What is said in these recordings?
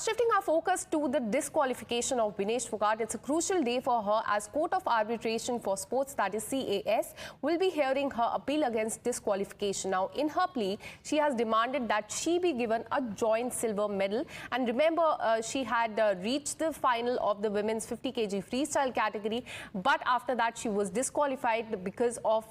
shifting our focus to the disqualification of Vinesh Phogat, it's a crucial day for her as Court of Arbitration for Sports, that is CAS, will be hearing her appeal against disqualification. Now, in her plea, she has demanded that she be given a joint silver medal. And remember, she had reached the final of the women's 50 kg freestyle category, but after that, she was disqualified because of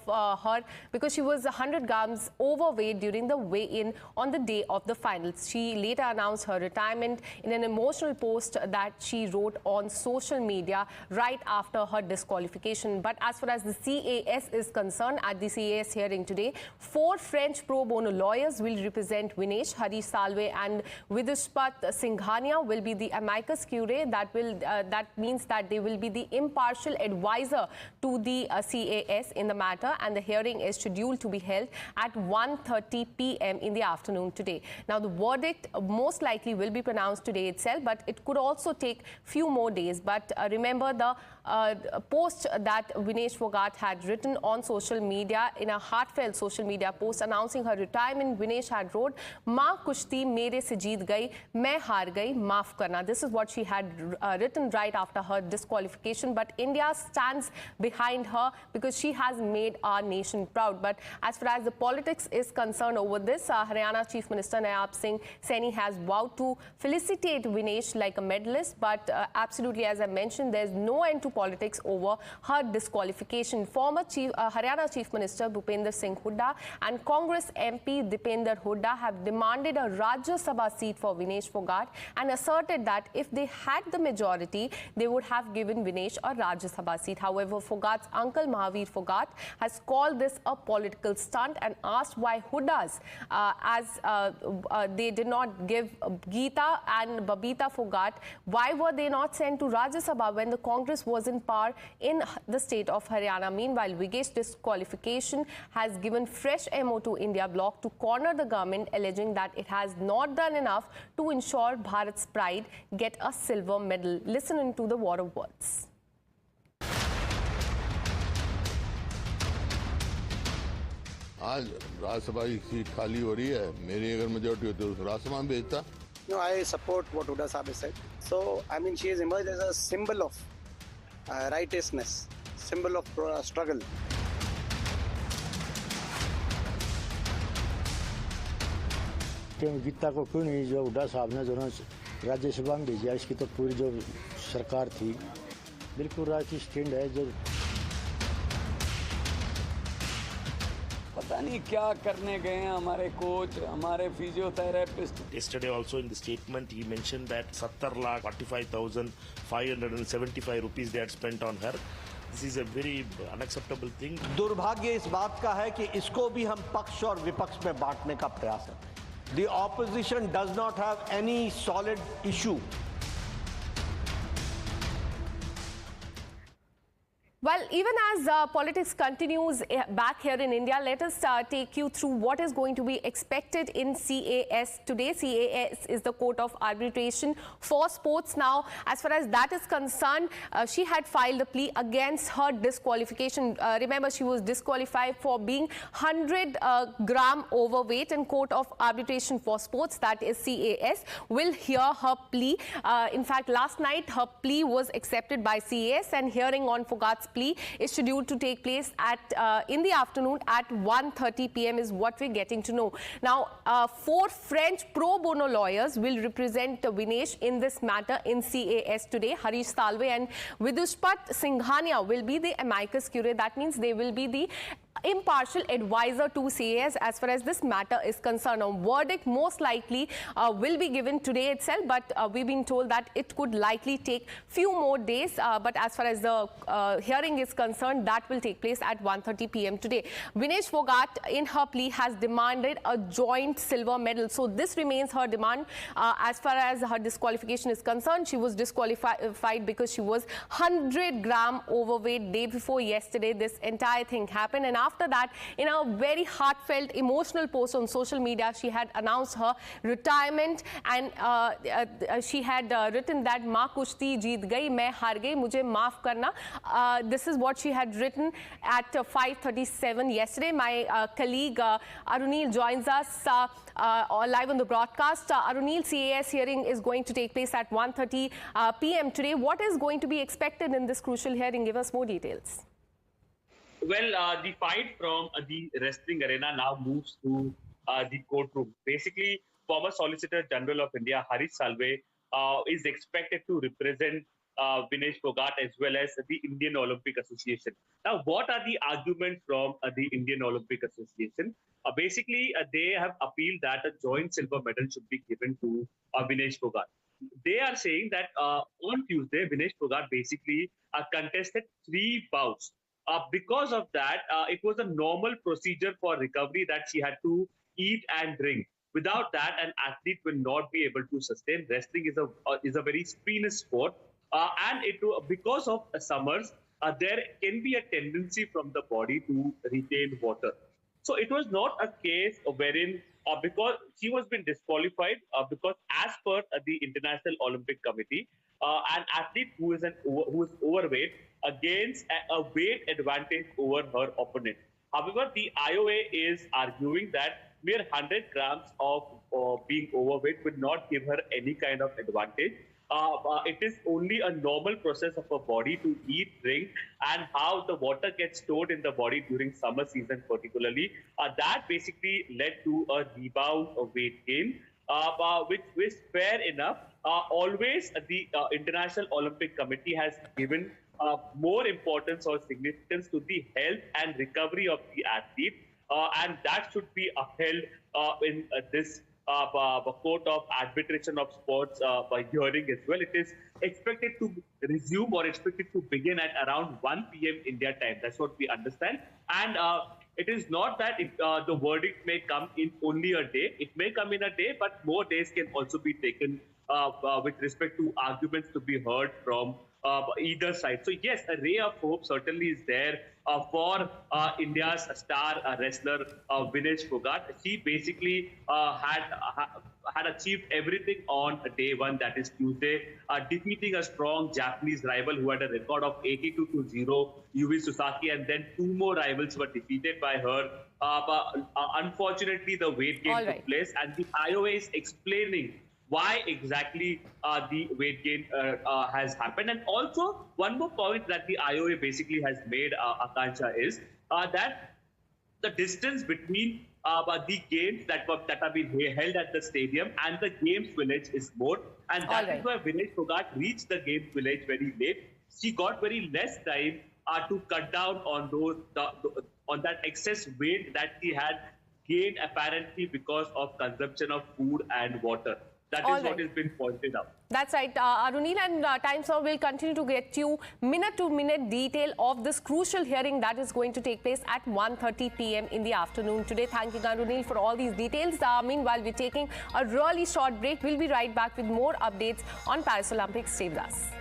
because she was 100 grams overweight during the weigh-in on the day of the finals. She later announced her retirement in an emotional post that she wrote on social media right after her disqualification. But as far as the CAS is concerned, at the CAS hearing today, 4 French pro bono lawyers will represent Vinesh. Harish Salve and Vidishpat Singhania will be the amicus curiae. That means that they will be the impartial advisor to the CAS in the matter, and the hearing is scheduled to be held at 1:30 p.m. in the afternoon today. Now, the verdict most likely will be pronounced today itself, but it could also take few more days. But remember the post that Vinesh Phogat had written on social media, in a heartfelt social media post announcing her retirement. Vinesh had wrote, "Maa kushti mere se jeet gayi, main haar gayi, maaf karna." This is what she had written right after her disqualification. But India stands behind her because she has made our nation proud. But as far as the politics is concerned over this, Haryana Chief Minister Nayaab Singh Saini has vowed to felicitate Vinesh like a medalist. But absolutely, as I mentioned, there's no end to politics over her disqualification. Former Haryana Chief Minister Bhupender Singh Hooda and Congress MP Dipender Hooda have demanded a Rajya Sabha seat for Vinesh Phogat and asserted that if they had the majority, they would have given Vinesh a Rajya Sabha seat. However, Phogat's uncle Mahavir Phogat has called this a political stunt and asked why Hoodas, they did not give Geeta and Babita Phogat, why were they not sent to Rajya Sabha when the Congress was in power in the state of Haryana? Meanwhile, Vigesh's disqualification has given fresh ammo to India bloc to corner the government, alleging that it has not done enough to ensure Bharat's pride get a silver medal. Listen into the war of words. आज राज्यसभा की seat खाली हो रही है, मेरी अगर majority होती तो राज्यसभा में भेजता. No, I support what Hooda Saab has said. So, I mean, she has emerged as a symbol of righteousness, symbol of struggle. Gita को क्यों नहीं जो हुड्डा साहब ने जो राज्यसभा में भेजा, इसकी तो पूरी जो सरकार थी बिल्कुल राजनीतिक स्टैंड है. जो पता नहीं क्या करने गए हैं हमारे कोच, हमारे physiotherapist. Yesterday also in the statement he mentioned that 70,45,575 rupees they had spent on her. This is a very unacceptable thing. दुर्भाग्य इस बात का है कि इसको भी हम पक्ष और विपक्ष में बांटने का प्रयास है. The opposition does not have any solid issue. Well, even as politics continues back here in India, let us take you through what is going to be expected in CAS today. CAS is the Court of Arbitration for Sports. Now, as far as that is concerned, she had filed a plea against her disqualification. Remember, she was disqualified for being 100 gram overweight, and Court of Arbitration for Sports, that is CAS, will hear her plea. In fact, last night, her plea was accepted by CAS, and hearing on Phogat's plea is scheduled to take place at in the afternoon at 1:30 p.m. is what we're getting to know. Now, 4 French pro bono lawyers will represent Vinesh in this matter in CAS today. Harish Salve and Vidishpat Singhania will be the amicus curiae. That means they will be the impartial advisor to CAS as far as this matter is concerned. A verdict most likely will be given today itself, but we've been told that it could likely take few more days. But as far as the hearing is concerned, that will take place at 1:30 p.m. today. Vinesh Phogat, in her plea, has demanded a joint silver medal. So this remains her demand. As far as her disqualification is concerned, she was disqualified because she was 100 gram overweight day before yesterday. This entire thing happened, and after that, in a very heartfelt, emotional post on social media, she had announced her retirement, and she had written that "माँ कुश्ती जीत गई, मैं हार गई, मुझे माफ करना." This is what she had written at 5:37 yesterday. My colleague Arunil joins us live on the broadcast. Arunil, CAS hearing is going to take place at 1:30 p.m. today. What is going to be expected in this crucial hearing? Give us more details. Well, the fight from the wrestling arena now moves to the courtroom. Basically, former Solicitor General of India, Harish Salve, is expected to represent Vinesh Phogat as well as the Indian Olympic Association. Now, what are the arguments from the Indian Olympic Association? Basically, they have appealed that a joint silver medal should be given to Vinesh Phogat. They are saying that on Tuesday, Vinesh Phogat basically contested 3 bouts. Because of that, it was a normal procedure for recovery that she had to eat and drink. Without that, an athlete will not be able to sustain. Wrestling is a very strenuous sport, and because of summers, there can be a tendency from the body to retain water. So it was not a case wherein because she was being disqualified because as per the International Olympic Committee, an athlete who is overweight gains a weight advantage over her opponent. However, the IOA is arguing that mere 100 grams of being overweight will not give her any kind of advantage. It is only a normal process of a body to eat, drink, and how the water gets stored in the body during summer season particularly. That basically led to a rebound of weight gain, which is fair enough. Always the International Olympic Committee has given more importance or significance to the health and recovery of the athlete, and that should be upheld in this Court of Arbitration of Sports by hearing as well. It is expected to resume or expected to begin at around 1 p.m. India time. That's what we understand. And it is not that the verdict may come in only a day. It may come in a day, but more days can also be taken with respect to arguments to be heard from either side. So yes, a ray of hope certainly is there for India's star wrestler Vinesh Phogat. She basically had achieved everything on day 1, that is Tuesday, defeating a strong Japanese rival who had a record of 82-0, Yui Sasaki, and then 2 more rivals were defeated by her. Unfortunately, the weight gain took place, and the IOA is explaining why exactly the weight gain has happened. And also, one more point that the IOA basically has made, Akansha, is that the distance between the games that have been held at the stadium and the games village is more. And that is why Vinesh Phogat reached the games village very late. She got very less time to cut down on on that excess weight that she had gained apparently because of consumption of food and water. That is what has been pointed out. That's right, Arunil, and Times Now will continue to get you minute-to-minute detail of this crucial hearing that is going to take place at 1:30 p.m. in the afternoon today. Thank you, Arunil, for all these details. Meanwhile, we're taking a really short break. We'll be right back with more updates on Paris Olympics. Stay with us.